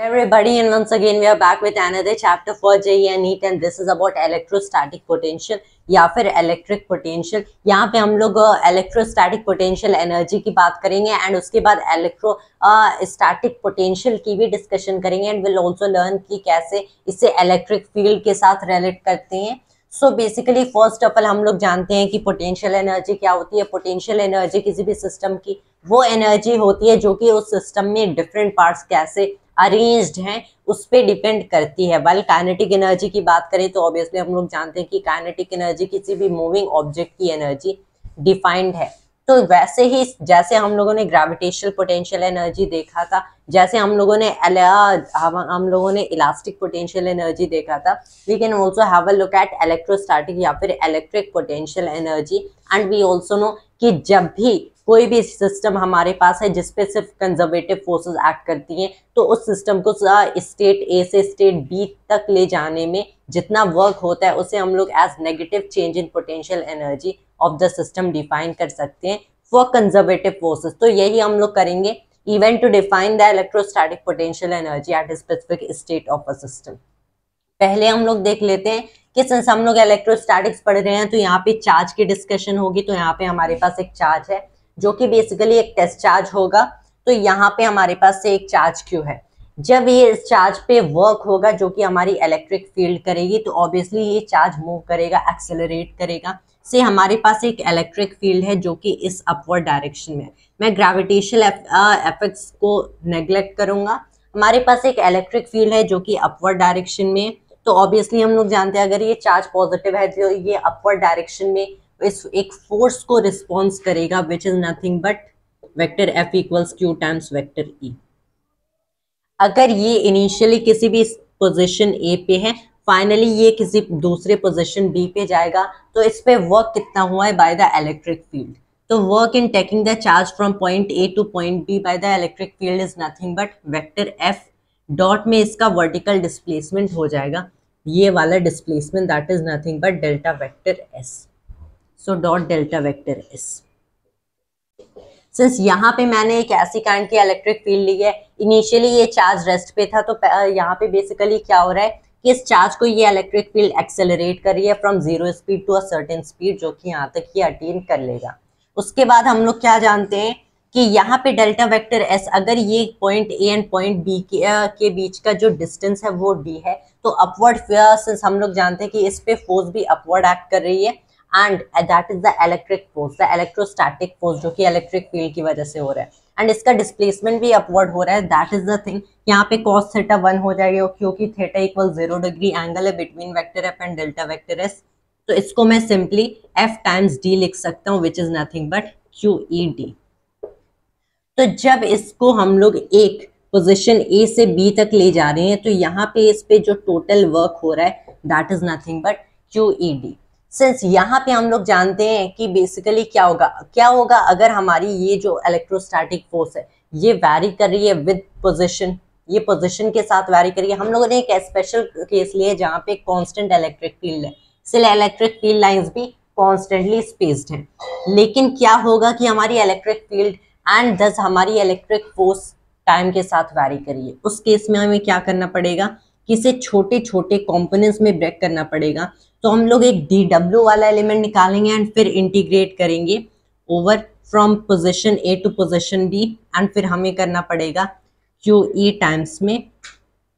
Everybody, and once again we are back with another chapter for JEE and NEET, and this is about electrostatic potential या फिर electric potential. यहाँ पे हम लोग electrostatic potential energy की बात करेंगे एंड उसके बाद इलेक्ट्रोस्टैटिक पोटेंशियल की भी डिस्कशन करेंगे एंड विल ऑल्सो लर्न कि कैसे इसे इलेक्ट्रिक फील्ड के साथ रिलेट करते हैं। So basically first of all हम लोग जानते हैं कि पोटेंशियल एनर्जी क्या होती है। पोटेंशियल एनर्जी किसी भी सिस्टम की वो एनर्जी होती है जो कि उस सिस्टम में डिफरेंट पार्ट्स कैसे अरेंज्ड हैं उस पे डिपेंड करती है। वाइल काइनेटिक एनर्जी की बात करें तो ऑब्वियसली हम लोग जानते हैं कि काइनेटिक एनर्जी किसी भी मूविंग ऑब्जेक्ट की एनर्जी डिफाइंड है। तो वैसे ही जैसे हम लोगों ने ग्रेविटेशनल पोटेंशियल एनर्जी देखा था, जैसे हम लोगों ने इलास्टिक पोटेंशियल एनर्जी देखा था, we can also have a look at electrostatic या फिर electric potential energy. And we also know कि जब भी कोई भी सिस्टम हमारे पास है जिसपे सिर्फ कंजर्वेटिव फोर्सेस एक्ट करती हैं, तो उस सिस्टम को स्टेट ए से स्टेट बी तक ले जाने में जितना वर्क होता है उसे हम लोग as negative change in potential energy of the system define कर सकते हैं फॉर कंजर्वेटिव फोर्सेस। तो यही हम लोग करेंगे even to define the electrostatic potential energy at a specific state of a system. पहले हम लोग देख लेते हैं कि सिंस हम लोग इलेक्ट्रोस्टैटिक्स पढ़ रहे हैं तो यहाँ पे चार्ज की डिस्कशन होगी। तो यहाँ पे हमारे पास एक चार्ज है जो कि बेसिकली एक टेस्ट चार्ज होगा। तो यहाँ पे हमारे पास से एक चार्ज क्यू है। जब ये इस चार्ज पे वर्क होगा जो कि हमारी इलेक्ट्रिक फील्ड करेगी, तो ऑब्वियसली ये चार्ज मूव करेगा, एक्सेलरेट करेगा। से हमारे पास एक इलेक्ट्रिक फील्ड है जो कि इस अपवर्ड डायरेक्शन में। मैं ग्रेविटेशनल इफेक्ट्स को नेग्लेक्ट करूंगा। हमारे पास एक इलेक्ट्रिक फील्ड है जो कि अपवर्ड डायरेक्शन में। तो ऑब्वियसली हम लोग जानते हैं अगर ये चार्ज पॉजिटिव है तो ये अपवर्ड डायरेक्शन में इस एक फोर्स को रिस्पॉन्स करेगा विच is nothing but vector F equals Q times vector E. अगर ये इनिशियली किसी भी पोजीशन ए पे है, फाइनली ये किसी दूसरे पोजीशन बी पे जाएगा, तो इस पे वर्क कितना हुआ है बाय द इलेक्ट्रिक फील्ड। तो work in taking the charge from point A to point B by the electric field is nothing but vector F dot में इसका वर्टिकल डिस्प्लेसमेंट हो जाएगा, ये वाला displacement that is nothing but delta vector S. So dot delta vector S. Since यहाँ पे मैंने एक ऐसी काइंड की इलेक्ट्रिक फील्ड ली है, इनिशियली ये चार्ज रेस्ट पे था, तो यहाँ पे बेसिकली क्या हो रहा है कि इस चार्ज को ये इलेक्ट्रिक फील्ड एक्सेलरेट कर रही है from zero speed to a certain speed जो कि यहाँ तक ये अटेन कर लेगा। उसके बाद हम लोग क्या जानते हैं कि यहाँ पे डेल्टा वेक्टर एस, अगर ये point A and point B के बीच का जो डिस्टेंस है वो डी है, तो अपवर्ड सिंस हम लोग जानते हैं कि इस पे फोर्स भी अपवर्ड एक्ट कर रही है and that is the electric force, the electrostatic force जो कि इलेक्ट्रिक फील्ड की वजह से हो रहा है एंड इसका डिस्प्लेसमेंट भी अपवर्ड हो रहा है। That is the thing. यहाँ पे cos थीटा 1 हो जाएगा क्योंकि थीटा इक्वल 0 डिग्री एंगल है between vector F and delta vector S. तो इसको मैं सिंपली एफ टाइम्स डी लिख सकता हूँ विच is nothing but Q E D. तो जब इसको हम लोग एक पोजिशन ए से बी तक ले जा रहे हैं, तो यहाँ पे इस पे जो टोटल वर्क हो रहा है that is nothing but Q E D. Since यहाँ पे हम लोग जानते हैं कि बेसिकली क्या होगा अगर हमारी ये जो इलेक्ट्रोस्टैटिक फोर्स है ये वैरी कर रही है विद पोजीशन, ये पोजीशन के साथ वैरी कर रही है। हम लोगों ने एक स्पेशल केस लिया जहाँ पे कांस्टेंट इलेक्ट्रिक फील्ड है, इसलिए इलेक्ट्रिक फील्ड लाइंस भी कॉन्स्टेंटली स्पेस्ड हैं। लेकिन क्या होगा कि हमारी इलेक्ट्रिक फील्ड एंड दस हमारी इलेक्ट्रिक फोर्स टाइम के साथ वैरी करिए। उस केस में हमें क्या करना पड़ेगा कि इसे छोटे छोटे कॉम्पोनेंट्स में ब्रेक करना पड़ेगा। तो हम लोग एक dw वाला एलिमेंट निकालेंगे एंड फिर इंटीग्रेट करेंगे over from position A to position B and फिर हमें करना पड़ेगा क्यू ई टाइम्स में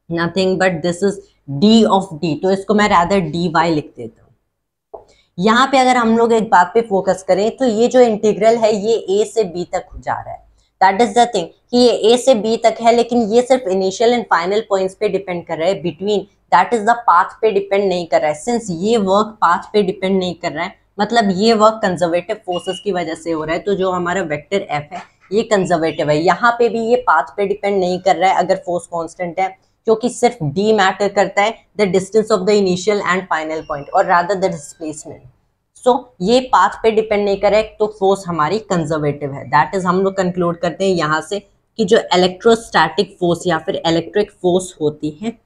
nothing but this is D of D. तो इसको मैं रादर डी वाई लिख देता हूँ। यहाँ पे अगर हम लोग एक बात पे फोकस करें तो ये जो इंटीग्रल है ये ए से बी तक जा रहा है। दैट इज द थिंग कि ये ए से बी तक है, लेकिन ये सिर्फ इनिशियल एंड फाइनल पॉइंट्स पे डिपेंड कर रहा है, between that is the path पे डिपेंड नहीं कर रहा है। सिंस ये वर्क पाथ पे डिपेंड नहीं कर रहा है, मतलब ये वर्क कंजर्वेटिव फोर्सेस की वजह से हो रहा है, तो जो हमारा वेक्टर एफ है ये कंजर्वेटिव है। यहाँ पे भी ये पाथ पे डिपेंड नहीं कर रहा है अगर फोर्स कांस्टेंट है, क्योंकि सिर्फ डी मैटर करता है, the distance of the initial and final point और रादर द डिस्प्लेसमेंट। सो ये पाथ पे डिपेंड नहीं करे तो फोर्स हमारी कंजर्वेटिव है। दैट इज हम लोग कंक्लूड करते हैं यहाँ से कि जो इलेक्ट्रोस्टैटिक फोर्स या फिर इलेक्ट्रिक फोर्स होती है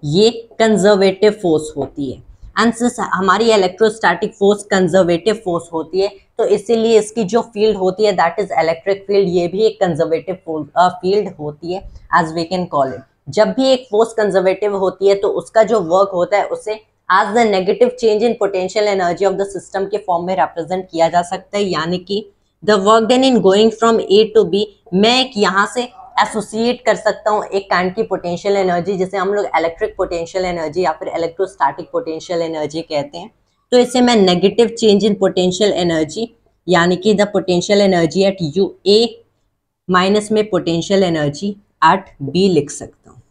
ये कंजर्वेटिव फोर्स होती है। एंड सिंस हमारी इलेक्ट्रोस्टैटिक फोर्स कंजर्वेटिव फोर्स होती है, तो इसीलिए इसकी जो फील्ड होती है दैट इज इलेक्ट्रिक फील्ड, ये भी एक कंजर्वेटिव फील्ड होती है as we can call it. जब भी एक फोर्स कंजर्वेटिव होती है तो उसका जो वर्क होता है उसे as the negative change in potential energy of the system के फॉर्म में रिप्रेजेंट किया जा सकता है, यानी कि the work done in going from A to B, मैं एक यहाँ से एसोसिएट कर सकता हूँ एक काइंड की पोटेंशियल एनर्जी जिसे हम लोग इलेक्ट्रिक पोटेंशियल एनर्जी या फिर इलेक्ट्रोस्टैटिक पोटेंशियल एनर्जी कहते हैं। तो इसे मैं negative change in potential energy यानी कि the potential energy eight you A minus में पोटेंशियल एनर्जी एट बी लिख सकता हूँ।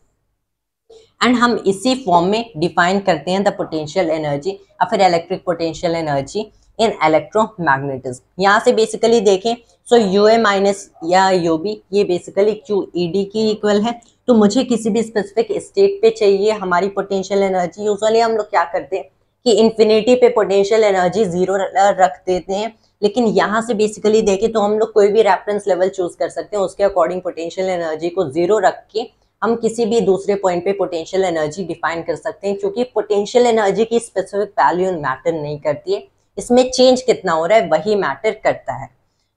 एंड हम इसी फॉर्म में डिफाइन करते हैं द पोटेंशियल एनर्जी या फिर electric potential energy in electromagnetism. यहाँ से बेसिकली देखें सो यू ए माइनस या यू बी ये बेसिकली क्यू ई डी की इक्वल है। तो मुझे किसी भी स्पेसिफिक स्टेट पे चाहिए हमारी पोटेंशियल एनर्जी। यूजुअली हम लोग क्या करते हैं कि इन्फिनिटी पे पोटेंशियल एनर्जी 0 रख देते हैं, लेकिन यहाँ से बेसिकली देखें तो हम लोग कोई भी रेफरेंस लेवल चूज कर सकते हैं, उसके अकॉर्डिंग पोटेंशियल एनर्जी को 0 रख के हम किसी भी दूसरे पॉइंट पे पोटेंशियल एनर्जी डिफाइन कर सकते हैं, क्योंकि पोटेंशियल एनर्जी की स्पेसिफिक वैल्यू मैटर नहीं करती है, इसमें चेंज कितना हो रहा है वही मैटर करता है।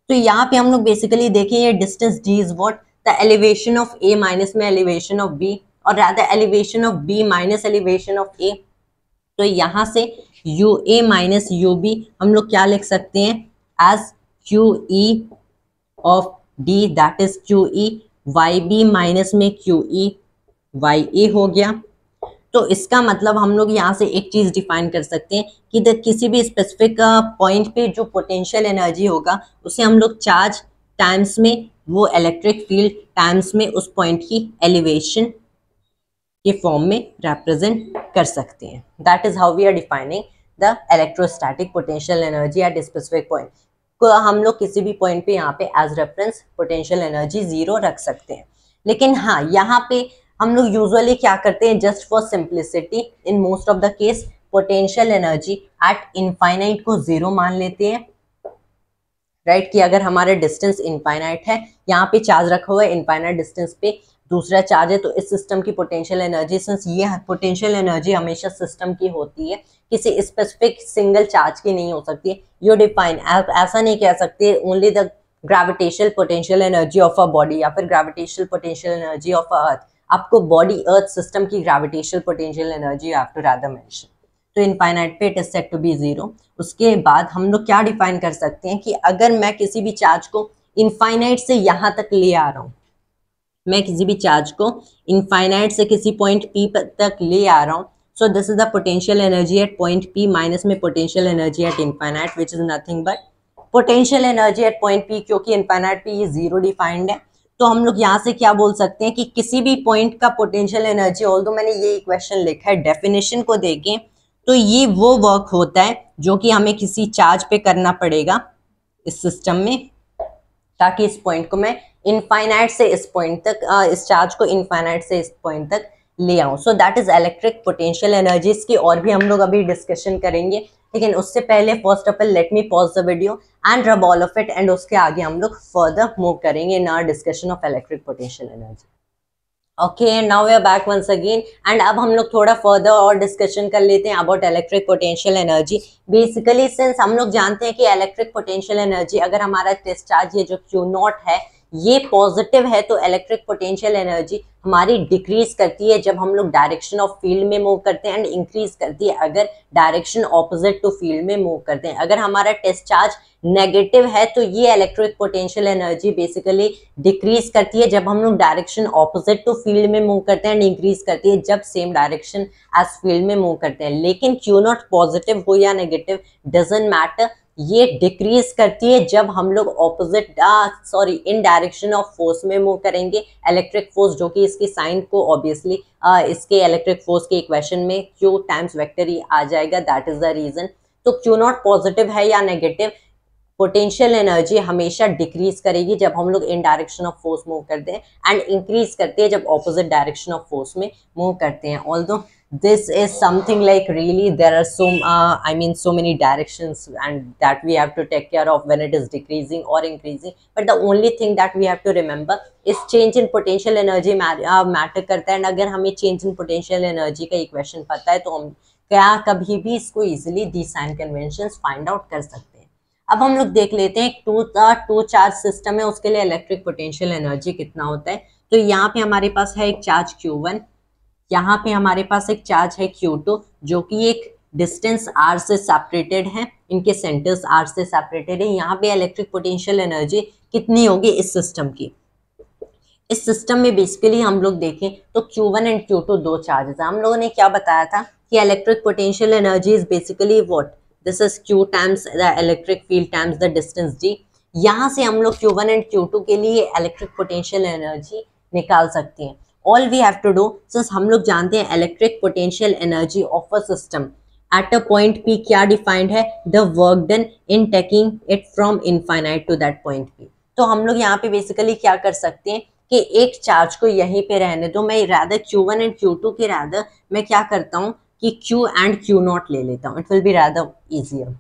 तो यहाँ पे हम लोग बेसिकली देखें ये distance d is what the elevation of a minus में एलिवेशन ऑफ b और rather elevation of b minus elevation of a। तो यहाँ से U A minus U B हम लोग क्या लिख सकते हैं as Q E of D that is Q E Y B minus में क्यू ई वाई ए हो गया। तो इसका मतलब हम लोग यहाँ से एक चीज डिफाइन कर सकते हैं कि किसी भी स्पेसिफिक पॉइंट पे जो पोटेंशियल एनर्जी होगा उसे हम लोग चार्ज टाइम्स में वो इलेक्ट्रिक फील्ड टाइम्स में उस पॉइंट की एलिवेशन के फॉर्म में रिप्रेजेंट कर सकते हैं। That is how we are defining the electrostatic potential energy at specific point. को हम लोग किसी भी पॉइंट पे यहाँ पे एज रेफरेंस पोटेंशियल एनर्जी 0 रख सकते हैं। लेकिन हाँ, यहाँ पे हम लोग यूजुअली क्या करते हैं just for simplicity in most of the case potential energy at infinite को 0 मान लेते हैं, राइट कि अगर हमारा डिस्टेंस इनफाइनाइट है, यहाँ पे चार्ज रखा हुआ है इनफाइनाइट डिस्टेंस पे दूसरा चार्ज है, तो इस सिस्टम की पोटेंशियल एनर्जी, सिंस ये पोटेंशियल एनर्जी हमेशा सिस्टम की होती है, किसी स्पेसिफिक सिंगल चार्ज की नहीं हो सकती है। यू डिफाइन ऐसा नहीं कह सकते only the gravitational potential energy of a body या फिर gravitational potential energy of a earth. आपको बॉडी अर्थ सिस्टम की gravitational potential energy you have to rather mention. तो इनफाइनाइट पे it is set to be 0। उसके बाद हम लोग क्या डिफाइन कर सकते हैं कि अगर मैं किसी भी चार्ज को इनफाइनाइट से यहाँ तक ले आ रहा हूँ, मैं किसी भी चार्ज को इनफाइनाइट से किसी पॉइंट P तक ले आ रहा हूँ, so this is the potential energy at point P minus में potential energy at infinite which is nothing but potential energy at point P, क्योंकि इनफाइनाइट पे ये 0 डिफाइंड है। तो हम लोग यहाँ से क्या बोल सकते हैं कि किसी भी पॉइंट का पोटेंशियल एनर्जी, ऑल्दो मैंने ये इक्वेशन लिखा है, डेफिनेशन को देखें तो ये वो वर्क होता है जो कि हमें किसी चार्ज पे करना पड़ेगा इस सिस्टम में, ताकि इस पॉइंट को मैं इनफाइनाइट से इस पॉइंट तक, इस चार्ज को इनफाइनाइट से इस पॉइंट तक ले आऊं। So that is electric potential energy. इसकी और भी हम लोग अभी डिस्कशन करेंगे, लेकिन उससे पहले first of all let me pause the video and rub all of it, and उसके आगे हम लोग फर्दर मूव करेंगे in our discussion of electric potential energy. Okay, now we are back once again and अब हम लोग थोड़ा further और डिस्कशन कर लेते हैं about electric potential energy. Basically since हम लोग जानते हैं कि इलेक्ट्रिक पोटेंशियल एनर्जी, अगर हमारा टेस्ट चार्ज ये जो Q0 है ये पॉजिटिव है, तो इलेक्ट्रिक पोटेंशियल एनर्जी हमारी डिक्रीज करती है जब हम लोग डायरेक्शन ऑफ फील्ड में मूव करते हैं, एंड इंक्रीज करती है अगर डायरेक्शन ऑपोजिट टू फील्ड में मूव करते हैं। अगर हमारा टेस्ट चार्ज नेगेटिव है तो ये electric potential energy basically decrease करती है जब हम लोग डायरेक्शन ऑपोजिट टू फील्ड में मूव करते हैं, एंड इंक्रीज करती है जब सेम डायरेक्शन एज फील्ड में मूव करते हैं। लेकिन Q0 पॉजिटिव हो या नेगेटिव डजंट मैटर, ये डिक्रीज करती है जब हम लोग opposite in direction of force में मूव करेंगे। इलेक्ट्रिक फोर्स जो कि इसकी साइन को ऑब्वियसली इसके इलेक्ट्रिक फोर्स के इक्वेशन में Q टाइम्स वेक्टर ही आ जाएगा, दैट इज द रीजन। तो Q0 पॉजिटिव है या नेगेटिव, पोटेंशियल एनर्जी हमेशा डिक्रीज करेगी जब हम लोग इन डायरेक्शन ऑफ फोर्स मूव करते हैं, एंड इंक्रीज करती है जब ऑपोजिट डायरेक्शन ऑफ फोर्स में मूव करते हैं। Although this is something like really there are so many directions and that we have to take care of when it is decreasing or increasing, but the only thing that we have to remember is change in potential energy matter करता है। and अगर हमें change in potential energy का equation पता है तो हम क्या कभी भी इसको easily the sign convention find out कर सकते हैं। अब हम लोग देख लेते हैं टू चार्ज सिस्टम है, उसके लिए इलेक्ट्रिक पोटेंशियल एनर्जी कितना होता है। तो यहाँ पे हमारे पास है एक चार्ज Q1, यहाँ पे हमारे पास एक चार्ज है Q2 जो कि एक डिस्टेंस r से सेपरेटेड है, इनके सेंटर्स r से सेपरेटेड है। यहाँ पे इलेक्ट्रिक पोटेंशियल एनर्जी कितनी होगी इस सिस्टम की। इस सिस्टम में बेसिकली हम लोग देखें तो Q1 एंड Q2 दो चार्जेस है। हम लोगों ने क्या बताया था कि electric potential energy is basically what, this is Q times the electric field times the distance d। यहाँ से हम लोग Q1 एंड Q2 के लिए इलेक्ट्रिक पोटेंशियल एनर्जी निकाल सकते हैं। All we have to do, since हम लोग जानते हैं electric potential energy of a system at a point P क्या डिफाइंड है, the work done in taking it from infinite to that point P। तो हम लोग यहाँ पे बेसिकली क्या कर सकते हैं कि एक चार्ज को यहीं पे रहने दो, मैं रादर Q1 एंड Q2 के रादर मैं क्या करता हूँ कि Q एंड Q0 ले लेता हूँ, it will be rather easier.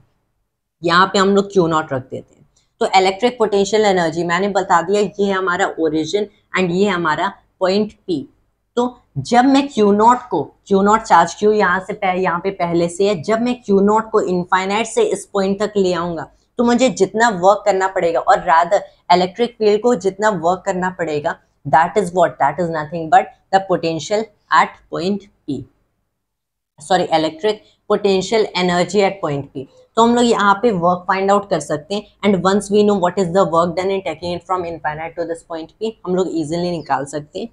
यहाँ पे हम लोग Q0 रख देते हैं। तो इलेक्ट्रिक पोटेंशियल एनर्जी मैंने बता दिया, ये है हमारा ओरिजिन एंड ये हमारा पॉइंट P। तो जब मैं Q0 चार्ज Q यहाँ पे पहले से है, जब मैं Q0 को इनफाइनाइट से इस पॉइंट तक ले आऊंगा तो मुझे जितना वर्क करना पड़ेगा, और रादर इलेक्ट्रिक फील्ड को जितना वर्क करना पड़ेगा, that is what, that is nothing but the potential at point P, sorry electric potential energy at point P। तो हम लोग यहाँ पे वर्क फाइंड आउट कर सकते हैं and once we know what is the work done in taking it from infinite to this point P, हम लोग इजीली निकाल सकते हैं।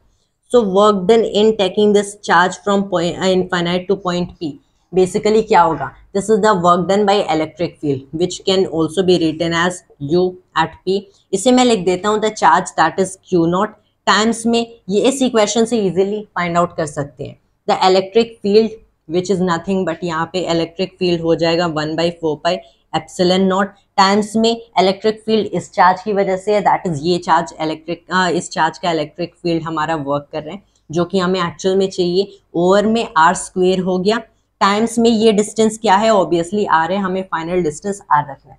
So work done in taking this charge from infinite to point P, basically क्या होगा, this is the work done by electric field which can also be written as U at P। इसे मैं लिख देता हूँ the charge that is Q0 times में, ये इस इक्वेशन से इजीली फाइंड आउट कर सकते हैं, the electric field which is nothing but यहाँ पे इलेक्ट्रिक फील्ड हो जाएगा 1/4 पाई एप्सिलॉन नॉट टाइम्स में इलेक्ट्रिक फील्ड इस चार्ज की वजह से है, दैट इज ये चार्ज इलेक्ट्रिक, इस चार्ज का इलेक्ट्रिक फील्ड हमारा वर्क कर रहे हैं जो कि हमें एक्चुअल में चाहिए, ओवर में r² हो गया, टाइम्स में ये डिस्टेंस क्या है, ऑब्वियसली r है, हमें फाइनल डिस्टेंस r रखना है।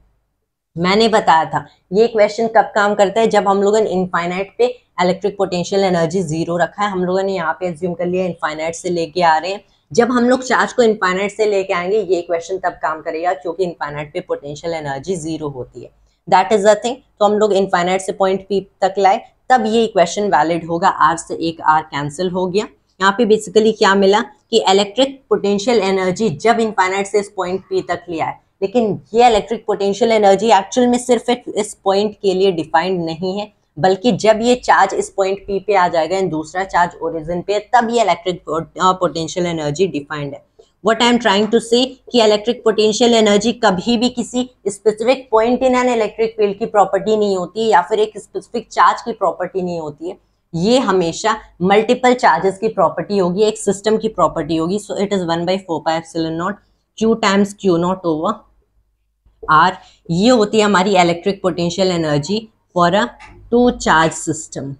मैंने बताया था ये क्वेश्चन कब काम करता है, जब हम लोगों ने इनफाइनाइट पे इलेक्ट्रिक पोटेंशियल एनर्जी 0 रखा है, हम लोगों ने यहाँ पे एज्यूम कर लिया इनफाइनाइट से लेके आ रहे हैं। जब हम लोग चार्ज को इनफाइनाइट से लेके आएंगे ये क्वेश्चन तब काम करेगा क्योंकि इनफाइनाइट पे पोटेंशियल एनर्जी 0 होती है, दैट इज द थिंग। तो हम लोग इनफाइनाइट से पॉइंट P तक लाए तब ये इक्वेशन वैलिड होगा, r से एक r कैंसिल हो गया। यहाँ पे बेसिकली क्या मिला कि इलेक्ट्रिक पोटेंशियल एनर्जी जब इनफाइनाइट से इस पॉइंट P तक लिया है, लेकिन ये इलेक्ट्रिक पोटेंशियल एनर्जी एक्चुअल में सिर्फ इस पॉइंट के लिए डिफाइंड नहीं है, बल्कि जब ये चार्ज इस पॉइंट P पे आ जाएगा एंड दूसरा चार्ज ओरिजिन पे, तब ये इलेक्ट्रिक पोटेंशियल एनर्जी डिफाइंड है। What I am trying to say कि इलेक्ट्रिक पोटेंशियल एनर्जी कभी भी किसी specific point in an electric field की प्रॉपर्टी नहीं होती है या फिर एक स्पेसिफिक चार्ज की प्रॉपर्टी नहीं होती है, ये हमेशा मल्टीपल चार्जेस की प्रॉपर्टी होगी, एक सिस्टम की प्रॉपर्टी होगी। So it is 1/4 pi epsilon not Q times Q0 over R। ये होती है हमारी electric potential energy for a 2 charge system.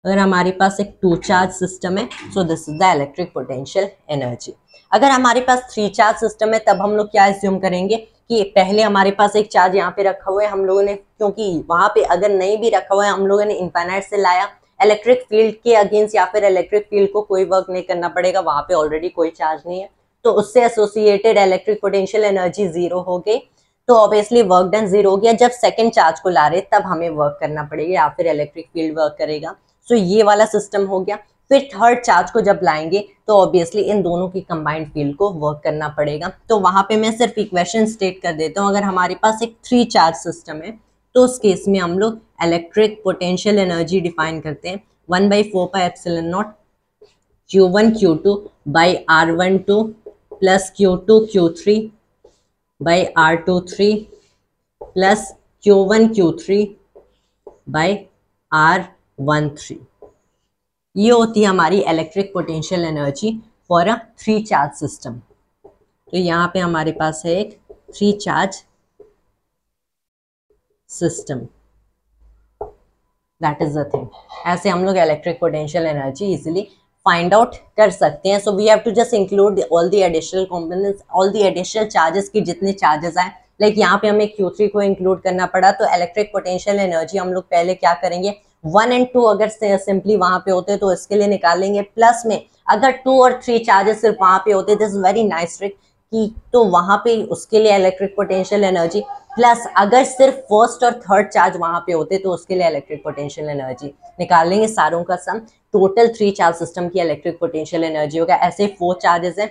अगर हमारे पास एक 2 चार्ज सिस्टम है, so this is the electric potential energy. अगर हमारे पास 3 चार्ज सिस्टम है तब हम लोग क्या एज्यूम करेंगे कि पहले हमारे पास एक चार्ज यहाँ पे रखा हुआ है, हम लोगों ने, क्योंकि वहां पे अगर नहीं भी रखा हुआ है, हम लोगों ने इनफाइनाइट से लाया, इलेक्ट्रिक फील्ड के अगेंस्ट या फिर इलेक्ट्रिक फील्ड को कोई वर्क नहीं करना पड़ेगा, वहां पे ऑलरेडी कोई चार्ज नहीं है, तो उससे एसोसिएटेड इलेक्ट्रिक पोटेंशियल एनर्जी 0 हो गई, तो ऑब्वियसली वर्क डन 0 हो गया। जब सेकंड चार्ज को ला रहे तब हमें वर्क करना पड़ेगा या फिर इलेक्ट्रिक फील्ड वर्क करेगा, सो ये वाला सिस्टम हो गया। फिर थर्ड चार्ज को जब लाएंगे तो ऑब्वियसली इन दोनों की कंबाइंड फील्ड को वर्क करना पड़ेगा। तो वहां पे मैं सिर्फ इक्वेशन स्टेट कर देता हूँ, अगर हमारे पास एक 3 चार्ज सिस्टम है तो उस केस में हम लोग इलेक्ट्रिक पोटेंशियल एनर्जी डिफाइन करते हैं 1/4 pi epsilon naught Q1 Q2 by R12 plus Q2 Q3 by R23 plus Q1 Q3 by R13। ये होती है हमारी electric potential energy for a 3 charge system. तो यहाँ पे हमारे पास है एक 3 charge system, that is the thing. ऐसे हम लोग electric potential energy easily find out कर सकते हैं। So we have to just include all the additional components, all the additional charges की जितने चार्जेस आए, लाइक यहाँ पे हमें Q3 को इंक्लूड करना पड़ा, तो इलेक्ट्रिक पोटेंशियल एनर्जी हम लोग पहले क्या करेंगे, 1 एंड 2 अगर सिंपली वहां पे होते तो इसके लिए निकालेंगे, प्लस में अगर 2 और 3 चार्जेस सिर्फ वहां पे होते, दिस वेरी नाइस ट्रिक कि तो वहां पे उसके लिए इलेक्ट्रिक पोटेंशियल एनर्जी, प्लस अगर सिर्फ फर्स्ट और थर्ड चार्ज वहां पे होते तो उसके लिए इलेक्ट्रिक पोटेंशियल एनर्जी निकाल लेंगे सारों का सम, टोटल 3 चार्ज सिस्टम की इलेक्ट्रिक पोटेंशियल एनर्जी होगा। ऐसे 4 चार्जेस है,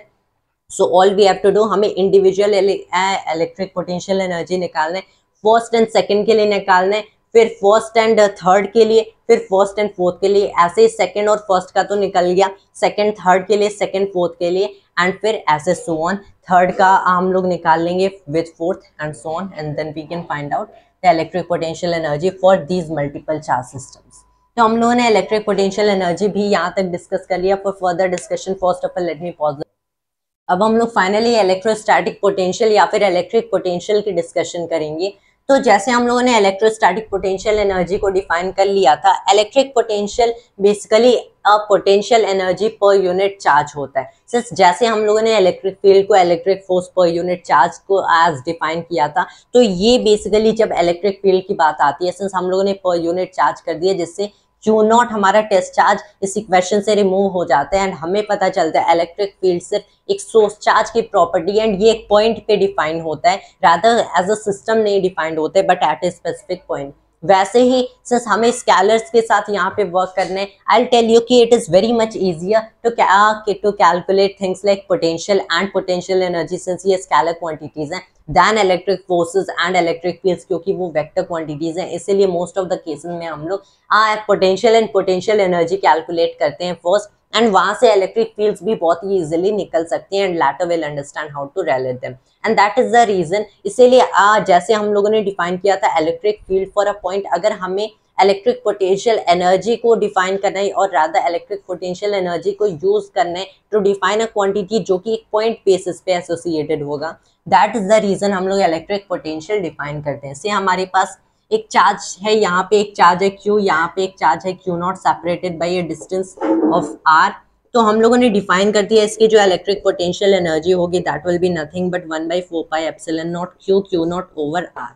so all we have to do, हमें इंडिविजुअल इलेक्ट्रिक पोटेंशियल एनर्जी निकालना है, फर्स्ट एंड सेकंड के लिए निकालना है, फिर फर्स्ट एंड थर्ड के लिए, फिर फर्स्ट एंड फोर्थ के लिए, ऐसे ही सेकंड और फर्स्ट का तो निकल गया, सेकंड थर्ड के लिए, सेकंड फोर्थ के लिए, एंड फिर ऐसे सो ऑन, थर्ड का हम लोग निकाल लेंगे with fourth and so on, and then we can find out the electric potential energy for these multiple charge systems. तो हम लोगों ने इलेक्ट्रिक पोटेंशियल एनर्जी भी यहाँ तक डिस्कस कर लिया। For further discussion first of all let me pause. अब हम लोग फाइनली इलेक्ट्रोस्टैटिक पोटेंशियल या फिर इलेक्ट्रिक पोटेंशियल की डिस्कशन करेंगे। तो जैसे हम लोगों ने इलेक्ट्रोस्टैटिक पोटेंशियल एनर्जी को डिफाइन कर लिया था, electric potential basically a potential energy per unit charge होता है। सिंस जैसे हम लोगों ने इलेक्ट्रिक फील्ड को electric force per unit charge को एज डिफाइन किया था, तो ये बेसिकली जब इलेक्ट्रिक फील्ड की बात आती है, सिंस हम लोगों ने पर यूनिट चार्ज कर दिया, जिससे Q0 हमारा टेस्ट चार्ज इस इक्वेशन से रिमूव हो जाता है एंड हमें पता चलता है इलेक्ट्रिक फील्ड सिर्फ एक सोर्स चार्ज की प्रॉपर्टी एंड ये एक पॉइंट पे डिफाइन होता है, रादर एज अ सिस्टम नहीं डिफाइंड होते but at a specific point. वैसे ही सिंस हमें स्केलर्स के साथ यहाँ पे वर्क करने, आई विल टेल यू कि it is very much easier to calculate things like potential and potential energy, since ये स्केलर क्वांटिटीज हैं, than electric forces and electric fields, क्योंकि वो वेक्टर क्वांटिटीज हैं, इसीलिए मोस्ट ऑफ द केसेस में हम लोग potential and potential energy calculate करते हैं फर्स्ट, एंड वहां से इलेक्ट्रिक फील्ड्स भी बहुत ही इजीली निकल सकती हैं and later will understand how to relate them, and that is the reason. इसीलिए जैसे हम लोगों ने डिफाइन किया था electric field for a point, अगर हमें इलेक्ट्रिक पोटेंशियल एनर्जी को डिफाइन करना है और रादर इलेक्ट्रिक पोटेंशियल एनर्जी को यूज करना है टू डिफाइन अ क्वांटिटी जो कि एक पॉइंट बेसिस पे एसोसिएटेड होगा, दैट इज द रीजन हम लोग इलेक्ट्रिक पोटेंशियल डिफाइन करते हैं। से हमारे पास एक चार्ज है, यहाँ पे एक चार्ज है Q, यहाँ पे एक चार्ज है Q0 separated by a distance of R। तो हम लोगों ने डिफाइन कर दिया इसकी जो इलेक्ट्रिक पोटेंशियल एनर्जी होगी that will be nothing but 1/4 pi epsilon not Q0 over R।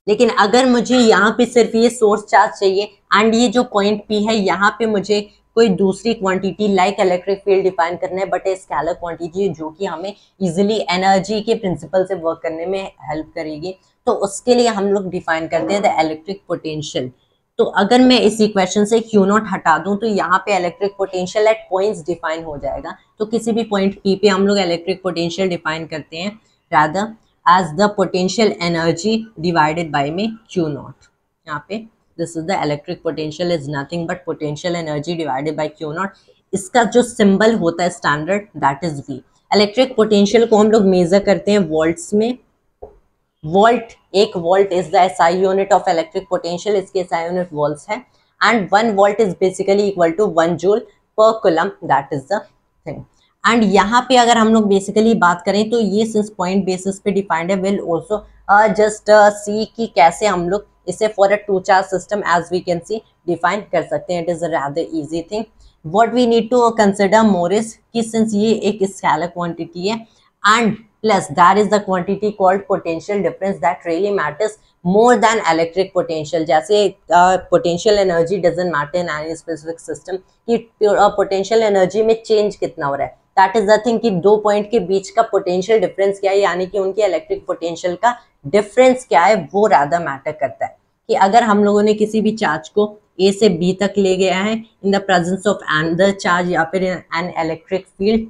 लेकिन अगर मुझे यहाँ पे सिर्फ ये सोर्स चार्ज चाहिए एंड ये जो पॉइंट P है यहाँ पे मुझे कोई दूसरी quantity like electric field define करना है, बट ए स्केलर क्वांटिटी जो कि हमें इजीली एनर्जी के प्रिंसिपल से वर्क करने में हेल्प करेगी, तो उसके लिए हम लोग डिफाइन करते हैं द इलेक्ट्रिक पोटेंशियल। तो अगर मैं इस इक्वेशन से Q0 हटा दूं तो यहाँ पे electric potential eight points define हो जाएगा। तो किसी भी पॉइंट P पे हम लोग इलेक्ट्रिक पोटेंशियल डिफाइन करते हैं rather as the potential energy divided by में Q0। यहाँ पे this is the electric potential is nothing but potential energy divided by Q0। इसका जो सिंबल होता है standard that is V। Electric potential को हम लोग मेजर करते हैं वोल्ट्स में। वोल्ट, एक volt is the SI unit of electric potential, इसके SI यूनिट वोल्ट्स है and 1 volt is basically equal to 1 joule per coulomb, that is the thing. And यहाँ पे अगर हम लोग बेसिकली बात करें तो ये सिंस पॉइंट बेसिस पे डिफाइंड है, विल ऑल्सो जस्ट सी कि कैसे हम लोग इसे for a 2 charge system as we can see define कर सकते हैं। It is a rather easy thing. What we need to consider more is कि सिंस ये एक स्केलर क्वांटिटी है and plus that is the quantity called potential difference that really matters more than electric potential. जैसे potential energy doesn't matter in any specific system कि potential energy में change कितना हो रहा है, दैट इज द थिंग कि 2 point के बीच का पोटेंशियल डिफरेंस क्या है, यानी कि उनके इलेक्ट्रिक पोटेंशियल का डिफरेंस क्या है, वो रादर मैटर करता है। कि अगर हम लोगों ने किसी भी चार्ज को A से B तक ले गया है in the presence of another charge या फिर एन इलेक्ट्रिक फील्ड,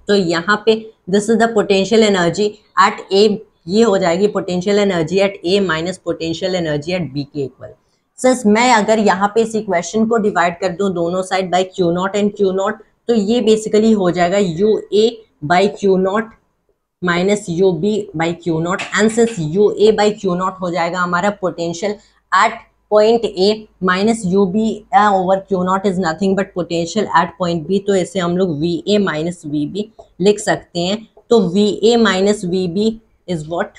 तो यहाँ पे this is the potential energy eight A, ये हो जाएगी potential energy eight A minus potential energy eight B के इक्वल। सिंस मैं अगर यहाँ पे इस इक्वेशन को डिवाइड कर दूं दोनों side by Q0 and Q0, तो ये बेसिकली हो जाएगा UA by Q0 minus UB by Q0 and since UA by Q0 हो जाएगा हमारा potential at point A minus UB over Q0 is nothing but potential at point B, तो इसे हम लोग VA माइनस VB लिख सकते हैं। तो VA minus VB is what,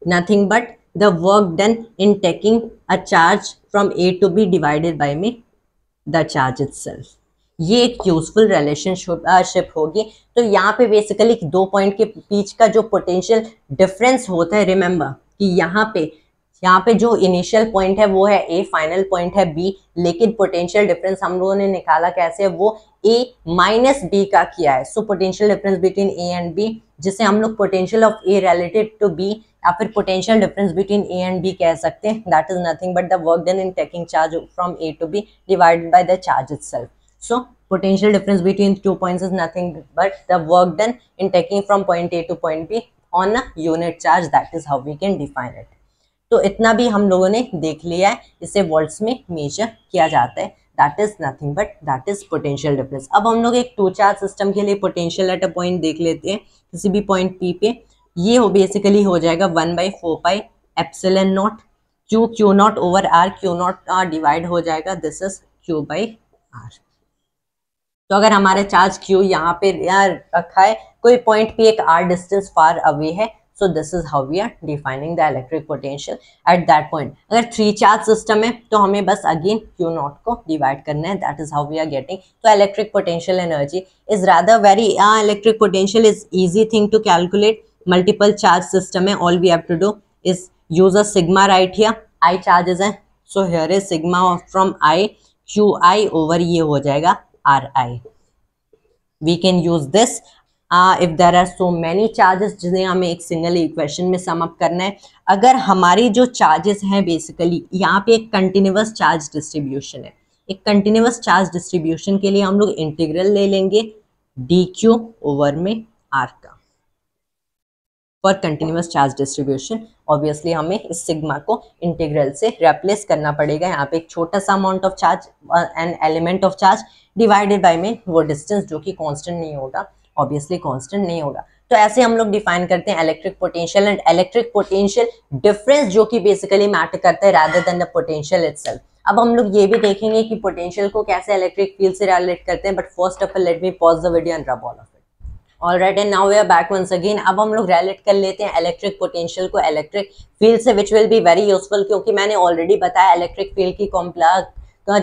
nothing but the work done in taking a charge from A to B divided by में the charge itself. ये एक यूजफुल रिलेशनशिप होगी। तो यहाँ पे बेसिकली 2 पॉइंट के बीच का जो पोटेंशियल डिफरेंस होता है, रिमेंबर कि यहाँ पे यहाँ पे जो इनिशियल पॉइंट है वो है ए, फाइनल पॉइंट है बी, लेकिन पोटेंशियल डिफरेंस हम लोगों ने निकाला कैसे है, वो ए माइनस बी का किया है। So potential difference between A and B, जिसे हम लोग potential of A related to B या फिर potential difference between A and B कह सकते हैं, that is nothing but the work done in taking charge from A to B divided by the charge itself. So potential difference between 2 points is nothing but the work done in taking from point A to point B on a unit charge. That is how we can define it. तो इतना भी हम लोगों ने देख लिया है, इसे वोल्ट्स में मेजर किया जाता है, that is nothing but that is potential difference. अब हम लोग एक टू चार्ज सिस्टम के लिए पोटेंशियल एट अ पॉइंट देख लेते हैं, किसी भी पॉइंट P पे। ये हो बेसिकली हो जाएगा 1/4 pi epsilon naught Q naught over R, Q naught divide हो जाएगा, this is Q by R। तो अगर हमारा चार्ज Q यहाँ पे रखा है, कोई पॉइंट P एक R डिस्टेंस फार अवे है, so this is how we are defining the electric potential at that point. अगर 3 चार्ज सिस्टम है तो हमें बस अगेन Q नॉट को डिवाइड करना है, that is how we are getting. तो electric potential energy is rather very electric potential is easy thing to calculate. Multiple charge system है, all we have to do is use a sigma right here, I charges हैं, so here is sigma from I QI over ये हो जाएगा RI। We can use this if there are so many charges जिन्हें हमें एक single equation में sum up करना है। अगर हमारी जो चार्जेस हैं बेसिकली यहाँ पे एक कंटिन्यूअस चार्ज डिस्ट्रीब्यूशन है, एक कंटिन्यूअस चार्ज डिस्ट्रीब्यूशन के लिए हम लोग इंटीग्रल ले लेंगे dq ओवर में r का for continuous charge distribution. Obviously हमें इस सिग्मा को इंटीग्रल से रिप्लेस करना पड़ेगा। यहाँ पे एक छोटा सा amount of charge and element of charge divided by में वो डिस्टेंस जो कि कांस्टेंट नहीं होगा, ऑब्वियसली कांस्टेंट नहीं होगा। तो ऐसे हम लोग डिफाइन करते हैं electric potential and electric potential difference, जो कि बेसिकली मैटर करता है rather than the potential itself. अब हम लोग ये भी देखेंगे कि पोटेंशियल को कैसे इलेक्ट्रिक फील्ड से रिलेट करते हैं, but first of all let me pause the video and rub all of it. Alright, and now we are back once again. अब हम लोग रिलेट कर लेते हैं इलेक्ट्रिक पोटेंशियल को इलेक्ट्रिक फील्ड से, which will be very useful, क्योंकि मैंने ऑलरेडी बताया इलेक्ट्रिक फील्ड की कॉम्प्लेक्स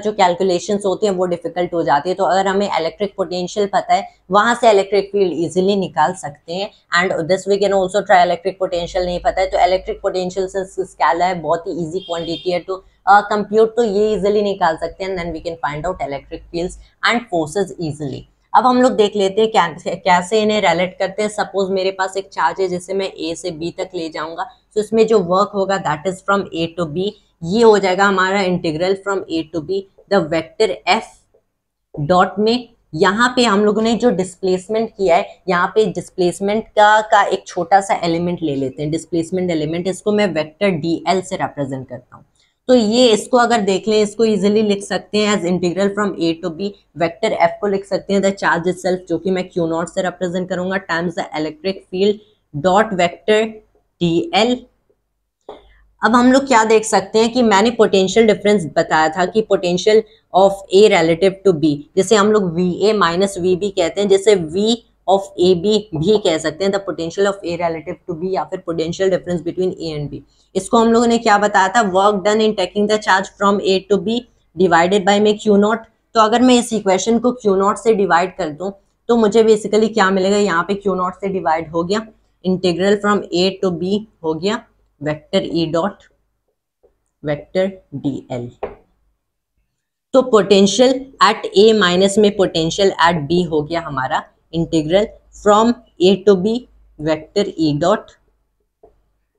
जो कैलकुलेशंस होती हैं वो डिफिकल्ट हो जाती है। तो अगर हमें इलेक्ट्रिक पोटेंशियल पता है, वहां से इलेक्ट्रिक फील्ड इजीली निकाल सकते हैं। And this we can also try electric potential नहीं पता है तो इलेक्ट्रिक पोटेंशियल से स्केलर है, बहुत ही इजी क्वांटिटी है टू कंप्यूट, तो ये इजीली निकाल सकते हैं। Then we can find out electric fields and forces easily. अब हम लोग देख लेते हैं कैसे इन्हें रिलेट करते हैं। सपोज मेरे पास एक चार्ज है जिसे मैं A से B तक ले जाऊंगा, तो इसमें जो वर्क होगा that is from A to B। ये हो जाएगा हमारा integral from A to B the vector F dot में। यहाँ पे हम लोगों ने जो डिस्प्लेसमेंट किया है, यहाँ पे डिस्प्लेसमेंट का एक छोटा सा एलिमेंट ले लेते हैं, डिस्प्लेसमेंट एलिमेंट, इसको मैं वेक्टर DL से रिप्रेजेंट करता हूँ। तो ये इसको अगर देख लें, इसको इजीली लिख सकते हैं as integral from A to B। Vector F को लिख सकते हैं द चार्ज इटसेल्फ, जो कि मैं Q नॉट से रिप्रेजेंट करूंगा, times the electric field dot vector DL। अब हम लोग क्या देख सकते हैं कि मैंने पोटेंशियल डिफरेंस बताया था कि potential of A relative to B, जैसे हम लोग VA माइनस VB कहते हैं, जैसे V ऑफ AB भी कह सकते हैं the potential of A relative to B, या फिर potential difference between A and B। इसको हम लोगों ने क्या बताया था, work done in taking the charge from A to B divided by में Q नॉट। तो अगर मैं इस इक्वेशन को Q नॉट से डिवाइड कर दूं तो मुझे बेसिकली क्या मिलेगा, यहाँ पे Q नॉट से डिवाइड हो गया, integral from A to B हो गया vector E dot vector DL। तो पोटेंशियल एट A माइनस में पोटेंशियल एट B हो गया हमारा integral from A to B vector E dot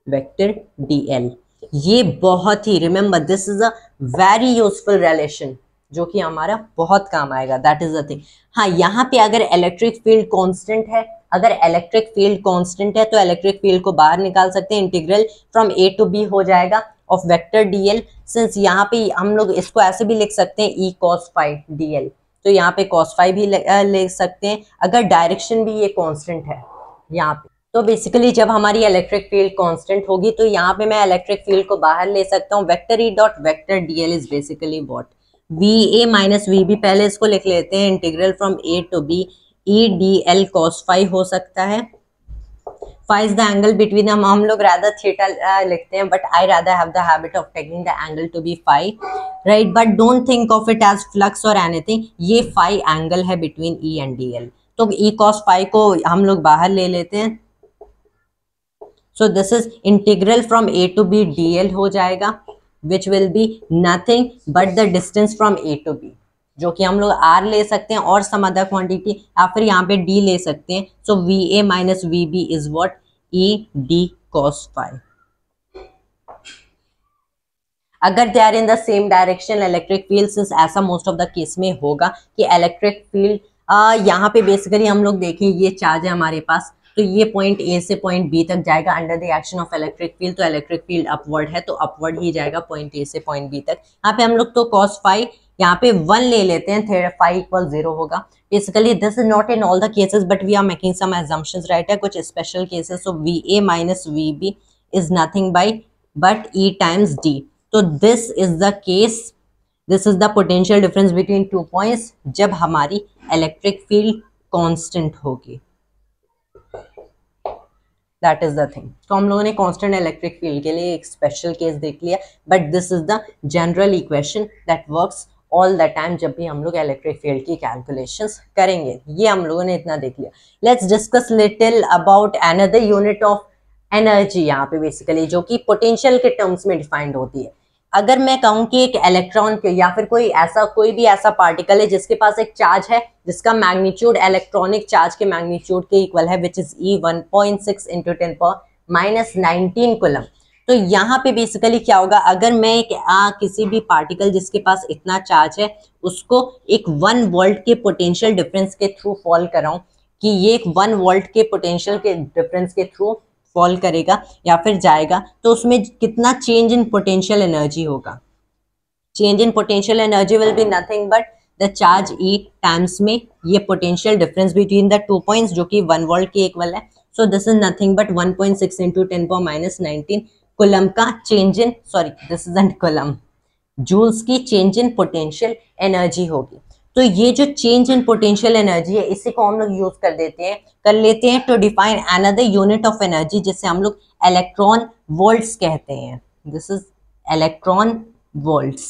vector DL। ये बहुत ही, remember this is a very useful relation जो कि हमारा बहुत काम आएगा, दैट इज द थिंग। हाँ, यहाँ पे अगर इलेक्ट्रिक फील्ड कांस्टेंट है, अगर इलेक्ट्रिक फील्ड कांस्टेंट है तो इलेक्ट्रिक फील्ड को बाहर निकाल सकते हैं, integral from A to B हो जाएगा ऑफ वेक्टर DL। सिंस यहाँ पे हम लोग इसको ऐसे भी लिख सकते हैं E cos phi DL, तो यहाँ पे cos phi भी ले सकते हैं अगर डायरेक्शन भी ये कांस्टेंट है यहाँ पे। तो बेसिकली जब हमारी इलेक्ट्रिक फील्ड कांस्टेंट होगी तो यहाँ पे मैं इलेक्ट्रिक फील्ड को बाहर ले सकता हूँ। Vector E dot vector DL is basically what, VA minus VB, पहले इसको लिख लेते हैं, integral from A to B E DL cos phi हो सकता है। phi is the angle between them, हम लोग rather theta लिखते हैं, but I rather have the habit of taking the angle to be phi, right? But don't think of it as flux or anything, ये phi angle है between E and DL। तो E cos phi को हम लोग बाहर ले लेते हैं, so this is integral from A to B dl हो जाएगा, which will be nothing but the distance from A to B, जो कि हम लोग r ले सकते हैं और सम अदर क्वांटिटी, या फिर यहाँ पे d ले सकते हैं. So V A minus V B is what, E D cos phi. अगर they are in the same direction electric field, ऐसा मोस्ट ऑफ द केस में होगा कि इलेक्ट्रिक फील्ड यहाँ पे बेसिकली हम लोग देखें ये चार्ज है हमारे पास, तो ये पॉइंट ए से पॉइंट बी तक जाएगा under the action of electric field, तो इलेक्ट्रिक फील्ड अपवर्ड है तो अपवर्ड ही जाएगा पॉइंट ए से पॉइंट बी तक. यहाँ पे हम लोग तो कॉस फाई यहाँ पे 1 ले लेते हैं, फाई इक्वल 0 होगा. Basically this is not in all the cases but we are making some assumptions, right है, कुछ special cases. So V A minus V B is nothing by but E times D. तो this is the case, this is the potential difference between 2 points जब हमारी electric field constant होगी. That is the thing. तो हम लोगों ने constant electric field के लिए एक स्पेशल केस देख लिया, but this is the general equation that works all the time जब भी हम लोग इलेक्ट्रिक फील्ड की कैलकुलेशंस करेंगे. ये हम लोगों ने इतना देख लिया. Let's discuss little about another unit of energy यहाँ पे बेसिकली, जो कि पोटेंशियल के टर्म्स में डिफाइंड होती है. अगर मैं कहूँ कि एक इलेक्ट्रॉन के या फिर कोई भी ऐसा पार्टिकल है जिसके पास एक चार्ज है जिसका मैग्नीट्यूड इलेक्ट्रॉनिक चार्ज के मैग्नीट्यूड के इक्वल है, which is E 1.6 into 10⁻⁻19 coulomb. तो यहाँ पे बेसिकली क्या होगा, अगर मैं एक किसी भी पार्टिकल जिसके पास इतना चार्ज है उसको एक 1 वोल्ट के पोटेंशियल डिफरेंस के थ्रू फॉल कराऊं कि ये एक 1 वोल्ट के पोटेंशियल के डिफरेंस के थ्रू फॉल करेगा या फिर जाएगा, तो उसमें कितना चेंज इन पोटेंशियल एनर्जी होगा. Change in potential energy will be nothing but the charge E times में ये potential difference between the 2 points जो कि 1 वोल्ट के इक्वल है. So this is nothing but 1.6 into 10⁻⁻19 coulomb का change in, sorry this is and coulomb, joules की change in potential energy होगी. तो ये जो चेंज इन पोटेंशियल एनर्जी है इसी को हम लोग यूज कर लेते हैं to define another unit of energy जिसे हम लोग इलेक्ट्रॉन वोल्ट्स कहते हैं. This is electron volts.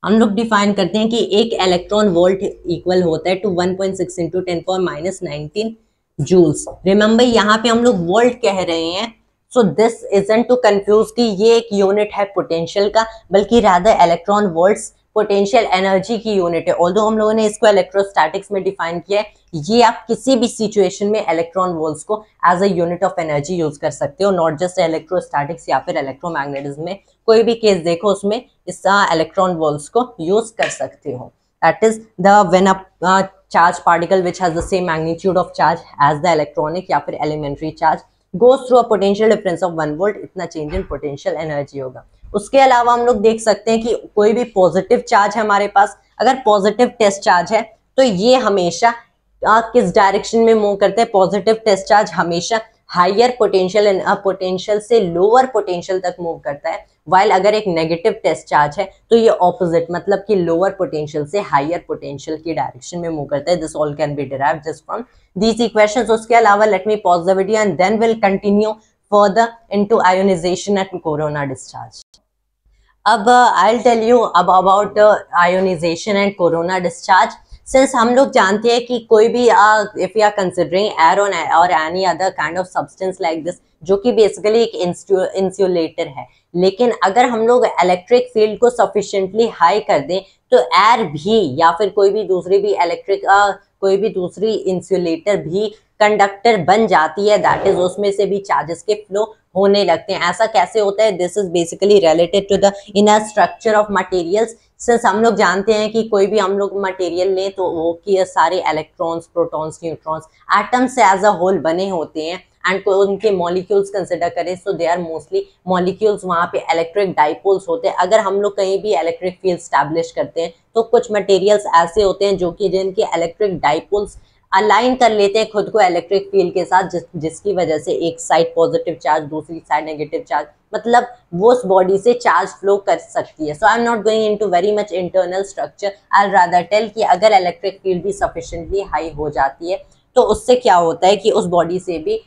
हम लोग डिफाइन करते हैं कि एक इलेक्ट्रॉन वोल्ट इक्वल होता है टू 1.6 इंटू 10⁻⁻19 जूल्स. रिमेंबर यहाँ पे हम लोग वोल्ट कह रहे हैं. So this isn't to confuse कि ये एक यूनिट है पोटेंशियल का, बल्कि rather electron volts potential energy की यूनिट है. ऑल्दो हम लोगों ने इसको इलेक्ट्रोस्टैटिक्स में डिफाइन किया है, ये आप किसी भी सिचुएशन में इलेक्ट्रॉन वोल्ट्स को as a unit of energy use कर सकते हो, नॉट जस्ट इलेक्ट्रोस्टैटिक्स या फिर इलेक्ट्रोमैग्नेटिज्म में कोई भी केस देखो उसमें इस इलेक्ट्रॉन वोल्ट्स को यूज कर सकते हो. That is the when a charge particle which has the same magnitude of charge as the electronic या फिर elementary charge goes through a potential difference of 1 volt, इतना चेंज इन पोटेंशियल एनर्जी होगा. उसके अलावा हम लोग देख सकते हैं कि कोई भी पॉजिटिव चार्ज है हमारे पास, अगर पॉजिटिव टेस्ट चार्ज है तो ये हमेशा किस डायरेक्शन में मूव करते हैं. पॉजिटिव टेस्ट चार्ज हमेशा हायर पोटेंशियल से लोअर पोटेंशियल तक मूव करता है, वाइल अगर एक नेगेटिव टेस्ट चार्ज है तो ये ऑपोजिट, मतलब कि लोअर पोटेंशियल से हायर पोटेंशियल की डायरेक्शन में मूव करता है. This all can be derived just from these equations. उसके अलावा let me pause the video and then will continue further into ionization and corona discharge. अब I will tell you about ionization and corona discharge. Since हम लोग जानते हैं कि कोई भी if you are considering air और any other kind of substance like this, जो कि बेसिकली एक इंसुलेटर है, लेकिन अगर हम लोग इलेक्ट्रिक फील्ड को सफिशिएंटली हाई कर दें तो एयर भी या फिर कोई भी दूसरी इंसुलेटर भी कंडक्टर बन जाती है. दैट इज उसमें से भी चार्जेस के फ्लो होने लगते हैं. ऐसा कैसे होता है? This is basically related to the inner structure of materials. Since हम लोग जानते हैं कि कोई भी हम लोग मटेरियल लें तो वो कि सारे इलेक्ट्रॉन्स, प्रोटॉन्स, न्यूट्रॉन्स एटम्स से एज अ होल बने होते हैं एंड उनके मॉलिक्यूल्स कंसिडर करें सो दे आर मोस्टली मॉलिक्यूल्स, वहाँ पे इलेक्ट्रिक डाइपोल्स होते हैं. अगर हम लोग कहीं भी इलेक्ट्रिक फील्ड स्टैब्लिश करते हैं तो कुछ मटेरियल्स ऐसे होते हैं जो कि जिनके इलेक्ट्रिक डाइपोल्स अलाइन कर लेते हैं खुद को इलेक्ट्रिक फील्ड के साथ, जिसकी वजह से एक साइड पॉजिटिव चार्ज, दूसरी साइड नेगेटिव चार्ज, मतलब वो उस बॉडी से चार्ज फ्लो कर सकती है. So I am not going into very much internal structure. I will rather tell कि अगर इलेक्ट्रिक फील्ड भी सफिशिएंटली हाई हो जाती है तो उससे क्या होता है कि उस बॉडी से भी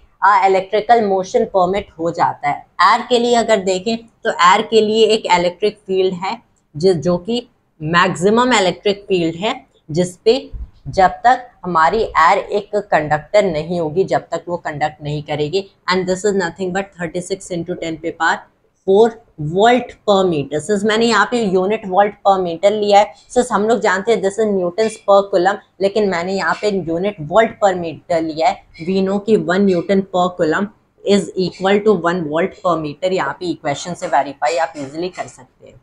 इलेक्ट्रिकल मोशन परमिट हो जाता है. एयर के लिए अगर देखें तो एयर के लिए एक इलेक्ट्रिक फील्ड है जो कि मैक्सिमम इलेक्ट्रिक फील्ड है, जिसपे जब तक हमारी एयर एक कंडक्टर नहीं होगी, जब तक वो कंडक्ट नहीं करेगी। And this is nothing but 36 into 10 पे पावर 4 वोल्ट पर मीटर। सिर्फ मैंने यहाँ पे यूनिट वोल्ट पर मीटर लिया है, सिर्फ हम लोग जानते हैं दिस इज न्यूटन्स पर कूलम, लेकिन मैंने यहाँ पे यूनिट वोल्ट पर मीटर लिया है। वी नो कि 1 newton per coulomb is equal to 1 volt per metre. यहाँ पे इक्वेशन से वेरीफाई आप इजिली कर सकते हैं।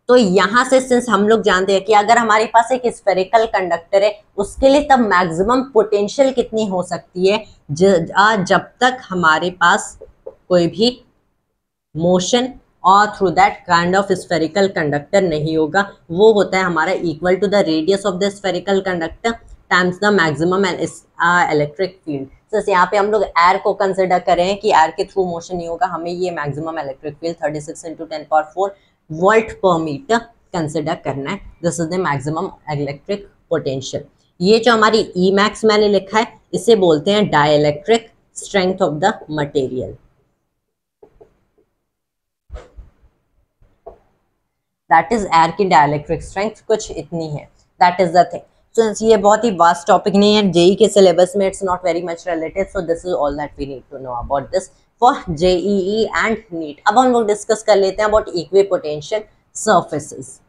तो यहाँ से सिंस हम लोग जानते हैं कि अगर हमारे पास एक स्फेरिकल कंडक्टर है, उसके लिए तब मैक्सिमम पोटेंशियल कितनी हो सकती है, जब तक हमारे पास कोई भी मोशन और through that kind of spherical conductor नहीं होगा। वो होता है हमारा equal to the radius of the spherical conductor times the maximum electric field. जैसे यहाँ पे हम लोग एयर को कंसिडर करें कि एयर के थ्रू मोशन नहीं होगा, हमें ये maximum electric field 36 into 10 power 4 volt per metre consider करना है। This is the maximum electric potential. ये जो हमारी ई मैक्स मैंने लिखा है, इसे बोलते हैं dielectric strength of the material. That is air की डाइलेक्ट्रिक स्ट्रेंथ कुछ इतनी है। That is the thing. So ये बहुत ही वास्ट टॉपिक नहीं है, जेई के सिलेबस में it's not very much related, so this is all that we need to know about this for JEE and NEET. अब हम लोग डिस्कस कर लेते हैं about equipotential surfaces.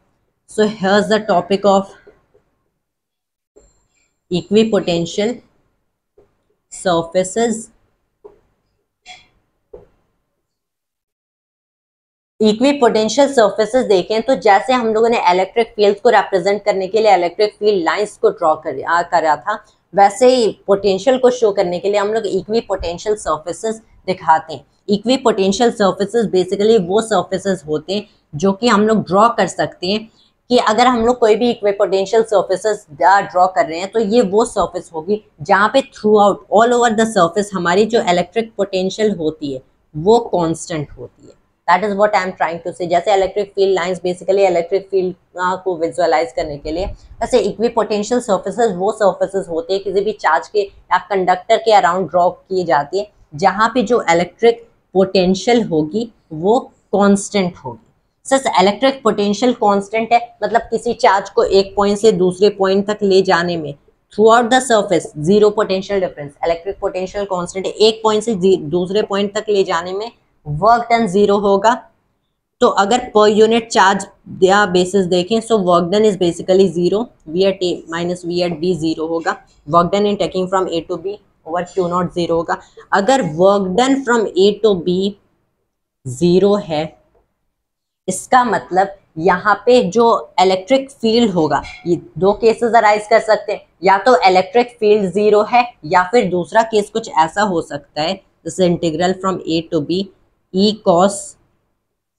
So here's the topic of equipotential surfaces. Equipotential surfaces देखें तो जैसे हम लोगों ने इलेक्ट्रिक फील्ड को रिप्रेजेंट करने के लिए इलेक्ट्रिक फील्ड लाइंस को ड्रॉ करा था, वैसे ही पोटेंशियल को शो करने के लिए हम लोग इक्विपोटेंशियल सर्फेसेस दिखाते हैं। इक्विपोटेंशियल सर्फेसेस बेसिकली वो सर्फेसेस होते हैं जो कि हम लोग ड्रॉ कर सकते हैं कि अगर हम लोग कोई भी इक्विपोटेंशियल सर्फेसेस ड्रॉ कर रहे हैं तो ये वो सर्फेस होगी जहाँ पे through out all over the surface हमारी जो इलेक्ट्रिक पोटेंशियल होती है वो कांस्टेंट होती है। That is what I am trying to say. जैसे electric field lines basically electric field को विजुअलाइज करने के लिए, वैसे इक्विपोटेंशियल सर्फेसेस वो सर्फेसेस होते हैं किसी भी चार्ज के या कंडक्टर के अराउंड ड्रॉ किए जाती है जहाँ पे जो इलेक्ट्रिक पोटेंशियल होगी वो कांस्टेंट होगी। सच इलेक्ट्रिक पोटेंशियल कांस्टेंट है, मतलब किसी चार्ज को एक पॉइंट से दूसरे पॉइंट तक ले जाने में through out the surface zero potential difference. Electric potential constant है, एक पॉइंट से दूसरे पॉइंट तक ले जाने में वर्क डन जीरो होगा। तो अगर पर यूनिट चार्ज या बेसिस देखें so work done is basically zero, V at A minus V at B zero होगा। Work done in taking from A to B over Q not zero होगा। अगर work done from A to B zero है, इसका मतलब यहाँ पे जो electric field होगा, ये दो केसेस अराइज कर सकते हैं, या तो इलेक्ट्रिक फील्ड जीरो है या फिर दूसरा केस कुछ ऐसा हो सकता है जैसे integral from A to B E cos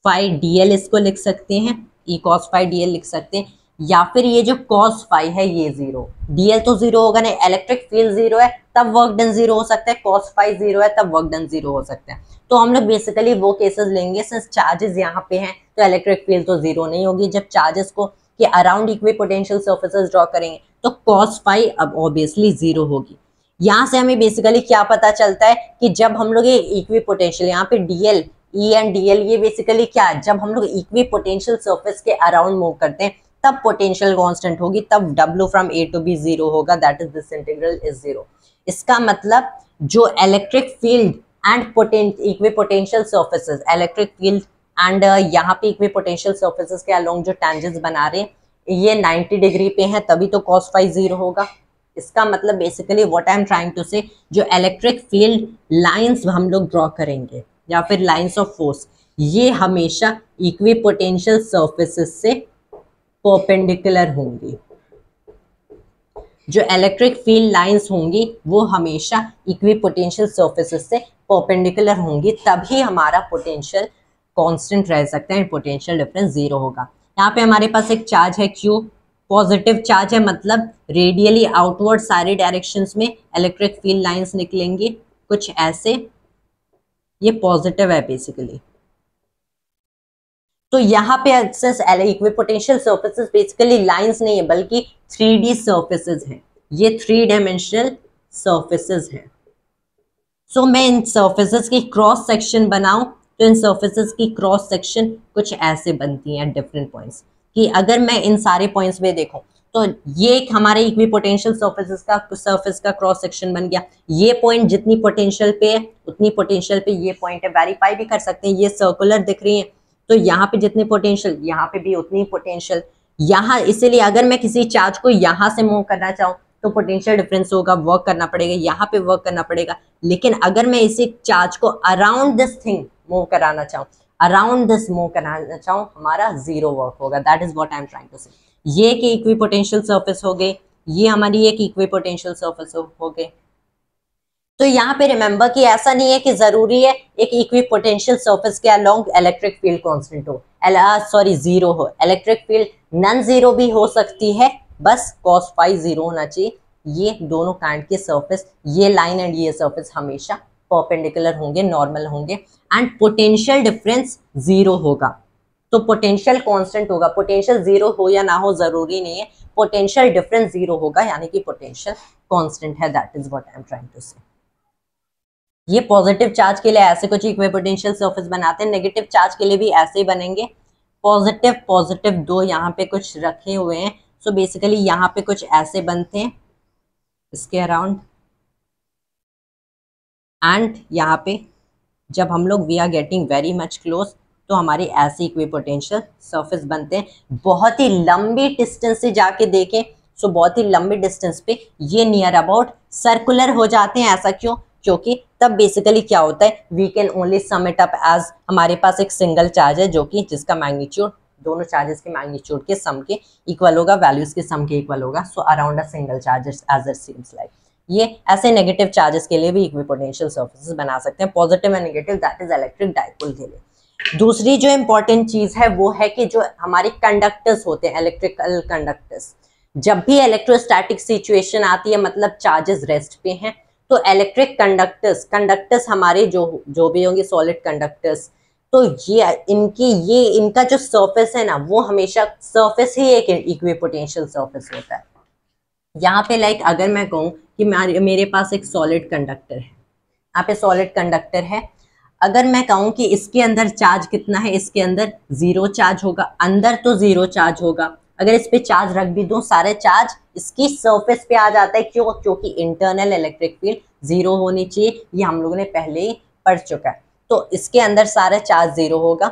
phi D L इसको लिख सकते हैं, E cos phi D L लिख सकते हैं, या फिर ये जो कॉस फाई है ये जीरो, डी एल तो जीरो होगा नहीं, इलेक्ट्रिक फील्ड जीरो है तब वर्क डन जीरो हो सकता है, कॉस फाई जीरो है तब वर्क डन जीरो हो सकता है। तो हम लोग बेसिकली वो केसेस लेंगे सिंस चार्जेस यहाँ पे हैं तो इलेक्ट्रिक फील्ड तो जीरो नहीं होगी। जब चार्जेस को के अराउंड इक्विपोटेंशियल सर्फेसेस ड्रॉ करेंगे तो कॉस फाई अब ऑब्वियसली जीरो होगी। यहाँ से हमें बेसिकली क्या पता चलता है कि जब हम लोग ये इक्विपोटेंशियल यहाँ पे डीएल ई एंड डीएल ये बेसिकली क्या है, जब हम लोग इक्विपोटेंशियल सर्फेस के अराउंड मूव करते हैं तब पोटेंशियल कांस्टेंट होगी, तब W from A to B zero होगा, that is this integral is zero. इसका मतलब जो electric field and equipotential surfaces, electric field and यहाँ पे इक्विपोटेंशियल सर्फेसेस के अलोंग जो टेंजेंट्स बना रहे हैं ये 90 डिग्री पे हैं, तभी तो cos फाई जीरो होगा। इसका मतलब basically what I am trying to say, जो इलेक्ट्रिक फील्ड लाइंस हम लोग ड्रॉ करेंगे या फिर लाइंस ऑफ फोर्स, ये हमेशा इक्विपोटेंशियल सर्फेसेस से परपेंडिकुलर होंगी। जो इलेक्ट्रिक फील्ड लाइंस होंगी वो हमेशा इक्विपोटेंशियल सर्फेसेस से परपेंडिकुलर होंगी, तभी हमारा पोटेंशियल कांस्टेंट रह सकता है, पोटेंशियल डिफरेंस जीरो होगा। यहाँ पे हमारे पास एक चार्ज है Q, पॉजिटिव चार्ज है, मतलब रेडियली आउटवर्ड सारे डायरेक्शंस में इलेक्ट्रिक फील्ड लाइंस निकलेंगी कुछ ऐसे, ये पॉजिटिव है बेसिकली। तो यहाँ पे access equipotential surfaces basically lines नहीं है बल्कि 3D सर्फेसेस हैं, ये 3 डायमेंशनल सर्फेसेस हैं। सो मैं इन सर्फेसेस की क्रॉस सेक्शन बनाऊं तो इन सर्फेसेस की क्रॉस सेक्शन कुछ ऐसे बनती हैं डिफरेंट पॉइंट्स, कि अगर मैं इन सारे पॉइंट्स पे देखूं तो ये एक हमारे इक्विपोटेंशियल सरफेस का क्रॉस सेक्शन बन गया। ये पॉइंट जितनी पोटेंशियल पे है उतनी पोटेंशियल पे ये पॉइंट है, वेरीफाई भी कर सकते हैं। ये सर्कुलर दिख रही है तो यहाँ पे जितनी पोटेंशियल यहाँ पे भी उतनी पोटेंशियल यहाँ, इसीलिए अगर मैं किसी चार्ज को यहाँ से मूव करना चाहूँ तो पोटेंशियल डिफरेंस होगा, वर्क करना पड़ेगा, यहाँ पे वर्क करना पड़ेगा। लेकिन अगर मैं इसी चार्ज को अराउंड दिस थिंग मूव कराना चाहूँ, अराउंड दिस मूव कराना चाहूँ, हमारा जीरो वर्क होगा। That is what I am trying to say. ये एक इक्विपोटेंशियल सरफेस हो गई, ये हमारी एक इक्विपोटेंशियल सरफेस हो गई। तो यहाँ पे रिमेंबर कि ऐसा नहीं है कि जरूरी है एक इक्विपोटेंशियल सरफेस के अलोंग इलेक्ट्रिक फील्ड कांस्टेंट हो, सॉरी जीरो हो। इलेक्ट्रिक फील्ड नॉन जीरो भी हो सकती है, बस cos फाई जीरो होना चाहिए। ये दोनों काइंड के सरफेस, ये लाइन एंड ये सरफेस हमेशा परपेंडिकुलर होंगे, नॉर्मल होंगे, एंड पोटेंशियल डिफरेंस जीरो होगा। तो पोटेंशियल कांस्टेंट होगा, पोटेंशियल जीरो हो या ना हो जरूरी नहीं है, पोटेंशियल डिफरेंस जीरो होगा, यानी कि पोटेंशियल कांस्टेंट है। That is what I am trying to say. ये पॉजिटिव चार्ज के लिए ऐसे कुछ इक्विपोटेंशियल सरफेस बनाते हैं, नेगेटिव चार्ज के लिए भी ऐसे ही बनेंगे। पॉजिटिव पॉजिटिव दो यहाँ पे कुछ रखे हुए हैं, सो बेसिकली यहाँ पे कुछ ऐसे बनते हैं इसके अराउंड, एंड यहाँ पे जब हम लोग we are getting very much close तो हमारे ऐसे इक्विपोटेंशियल सरफेस बनते हैं। बहुत ही लंबी डिस्टेंस से जाके देखें, सो बहुत ही लंबी डिस्टेंस पे ये नियर अबाउट सर्कुलर हो जाते हैं। ऐसा क्यों? क्योंकि तब बेसिकली क्या होता है, we can only sum it up as, हमारे पास एक सिंगल चार्ज है जो कि जिसका मैग्नीट्यूड दोनों चार्जेस के मैग्नीट्यूड के सम के इक्वल होगा, वैल्यूज के सम के इक्वल होगा। So around a single charge as it seems like. ये ऐसे नेगेटिव चार्जेस के लिए भी इक्विपोटेंशियल सरफेसेस बना सकते हैं, positive and negative, that is electric dipole के लिए। दूसरी जो इंपॉर्टेंट चीज है वो है कि जो हमारे कंडक्टर्स होते हैं, इलेक्ट्रिकल कंडक्टर्स, जब भी इलेक्ट्रोस्टैटिक सिचुएशन आती है, मतलब चार्जेस रेस्ट पे हैं, तो इलेक्ट्रिक कंडक्टर्स हमारे जो भी होंगे सॉलिड कंडक्टर्स, तो ये इनका जो सरफेस है ना, वो हमेशा सरफेस ही एक इक्विपोटेंशियल सरफेस होता है। यहाँ पे लाइक अगर मैं कहूँ कि मेरे पास एक सॉलिड कंडक्टर है, यहाँ पे सॉलिड कंडक्टर है, अगर मैं कहूँ कि इसके अंदर चार्ज कितना है, इसके अंदर जीरो चार्ज होगा, अंदर तो जीरो चार्ज होगा। अगर इस पे चार्ज रख भी दूं, सारे चार्ज इसकी सरफेस पे आ जाता है। क्यों? क्योंकि इंटरनल इलेक्ट्रिक फील्ड जीरो होनी चाहिए, ये हम लोगों ने पहले ही पढ़ चुका है। तो इसके अंदर सारा चार्ज जीरो होगा,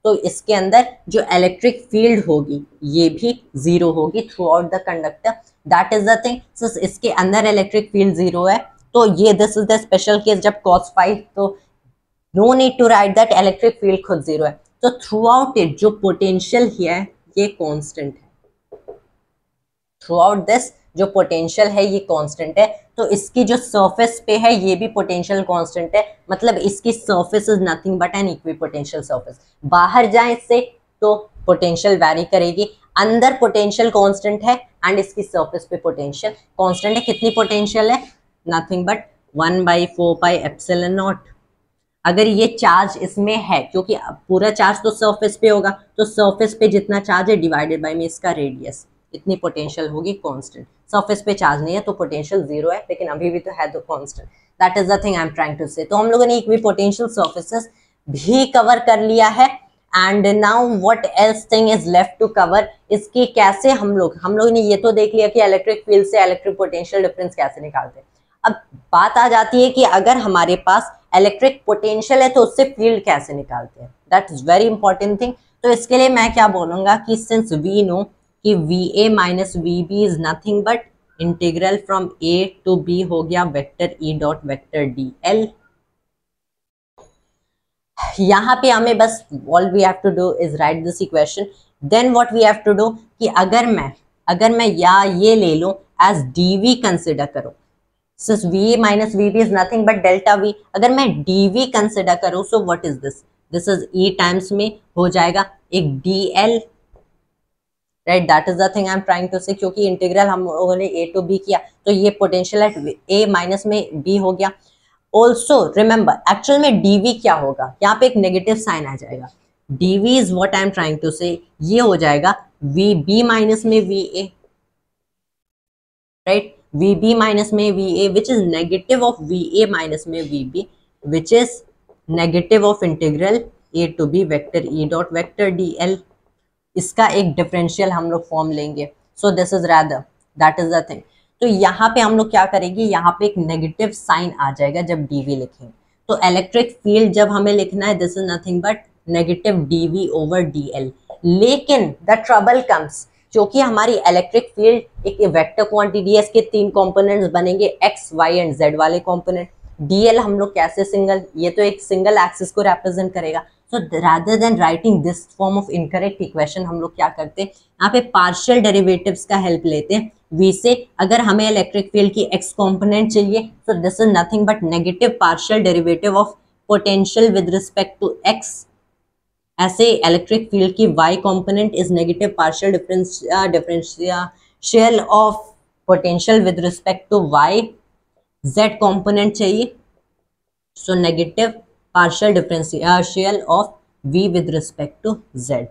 तो इसके अंदर जो इलेक्ट्रिक फील्ड होगी ये भी जीरो होगी throughout the conductor. That is the thing. So इसके अंदर इलेक्ट्रिक फील्ड जीरो है, तो ये this is the special case जब cos फाई, तो no need to write that electric field खुद जीरो है। तो थ्रू आउट इट जो पोटेंशियल है ये कॉन्स्टेंट है, थ्रू आउट दिस जो पोटेंशियल है ये कांस्टेंट है। तो इसकी जो सरफेस पे है ये भी पोटेंशियल कांस्टेंट है, मतलब इसकी surface is nothing but an equipotential surface. बाहर जाए इससे तो पोटेंशियल वैरी करेगी, अंदर पोटेंशियल कांस्टेंट है एंड इसकी सरफेस पे पोटेंशियल कांस्टेंट है। कितनी पोटेंशियल है? Nothing but 1/4 pi epsilon naught. अगर ये चार्ज इसमें है, क्योंकि पूरा चार्ज तो सरफेस पे होगा, तो सरफेस पे जितना चार्ज है डिवाइडेड बाय में इसका रेडियस, इतनी पोटेंशियल होगी कांस्टेंट। सरफेस पे चार्ज नहीं है तो पोटेंशियल जीरो है, लेकिन अभी भी तो है तो constant. That is the thing I am trying to say. तो हम लोगों ने इक्विपोटेंशियल सरफेसेस भी कवर कर लिया है, and now what else thing is left to cover. इसकी कैसे हम लोग ने ये तो देख लिया कि इलेक्ट्रिक फील्ड से इलेक्ट्रिक पोटेंशियल डिफरेंस कैसे निकालते हैं। अब बात आ जाती है कि अगर हमारे पास इलेक्ट्रिक पोटेंशियल है तो उससे फील्ड कैसे निकालते हैं। That is very important thing. तो इसके लिए मैं क्या बोलूंगा कि सिंस वी नो कि VA minus VB is nothing but integral from A to B हो गया vector E dot vector DL। यहाँ पे हमें बस all we have to do is write this equation. Then what we have to do कि अगर मैं या ये ले लूं एज DV कंसिडर करो, since VA minus VB is nothing but delta V, अगर मैं DV कंसिडर करूं, so what is this? This is E times में हो जाएगा एक DL, right. That is the thing I am trying to say. क्योंकि integral हम लोगों ने A टू B किया तो ये पोटेंशियल एट A माइनस में B हो गया। ऑल्सो रिमेंबर एक्चुअल में DV क्या होगा, यहाँ पे एक नेगेटिव साइन आ जाएगा। DV is what I am trying to say, ये हो जाएगा VB माइनस में VA, राइट। VB माइनस में VA which is negative of VA minus में VB which is negative of integral A to B vector E dot vector DL। इसका एक differential हम लोग फॉर्म लेंगे। So this is rather, that is the thing. तो यहाँ पे हम लोग क्या करेंगे, यहाँ पे एक नेगेटिव साइन आ जाएगा जब डीवी लिखेंगे। तो इलेक्ट्रिक फील्ड जब हमें लिखना है, this is nothing but negative DV over DL. लेकिन द ट्रबल कम्स, क्योंकि हमारी इलेक्ट्रिक फील्ड एक वेक्टर क्वांटिटी है, इसके 3 कंपोनेंट्स बनेंगे, एक्स वाई एंड जेड वाले कंपोनेंट। डीएल हम लोग कैसे सिंगल, ये तो एक सिंगल एक्सिस को रिप्रेजेंट करेगा। So rather than writing this form of incorrect equation, हम लोग क्या करते हैं, यहाँ पे पार्शियल डेरिवेटिव्स का हेल्प लेते हैं v से। अगर हमें इलेक्ट्रिक फील्ड की x कंपोनेंट चाहिए, तो this is nothing but negative partial derivative of potential with respect to x। ऐसे इलेक्ट्रिक फील्ड की y component is negative partial differential of potential with respect to y। z component चाहिए, so negative partial differential of v with respect to z।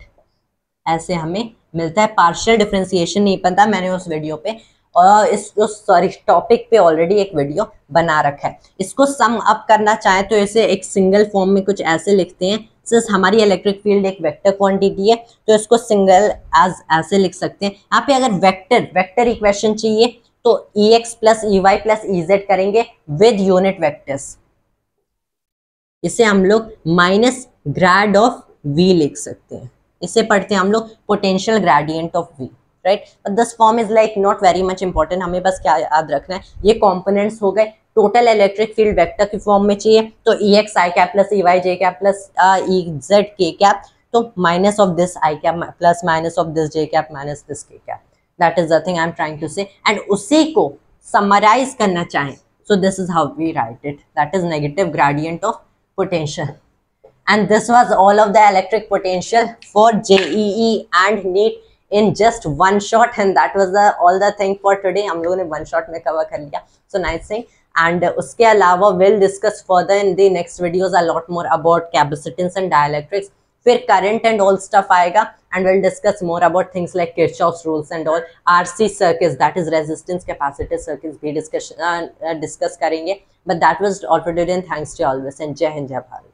ऐसे हमें मिलता है। Partial differentiation नहीं पता, मैंने उस वीडियो पे और सॉरी टॉपिक पे ऑलरेडी एक वीडियो बना रखा है। इसको सम अप करना चाहे तो इसे एक सिंगल फॉर्म में कुछ ऐसे लिखते हैं, सिंस हमारी इलेक्ट्रिक फील्ड एक वेक्टर क्वांटिटी है तो इसको सिंगल एज ऐसे लिख सकते हैं। यहाँ पे अगर वेक्टर इक्वेशन चाहिए तो ex plus ey plus ez करेंगे विद यूनिट वेक्टर्स। इसे हम लोग माइनस ग्रेड ऑफ v लिख सकते हैं। इसे पढ़ते हैं हम लोग potential gradient of v, right. But this form is like not very much important, हमें बस क्या याद रखना है, ये कंपोनेंट्स हो गए। टोटल इलेक्ट्रिक फील्ड वेक्टर की फॉर्म में चाहिए तो ex i cap plus ey j cap plus ez k cap, तो minus of this i cap plus minus of this j cap minus this k cap, that is the thing I am trying to say. And उसी को summarise करना चाहें, so this is how we write it, that is negative gradient of potential. And this was all of the electric potential for JEE and NEET in just one shot, and that was all the thing for today. हम लोगों ने one shot में cover कर लिया, so nice thing. And उसके अलावा we'll discuss further in the next videos a lot more about capacitance and dielectrics. फिर current and all stuff आएगा, and we'll discuss more about things like Kirchhoff's rules and all, RC circuits, that is resistance capacitor circuits भी discuss करेंगे. But that was all for today, and thanks to you always, and Jai Hind Jai Bharat.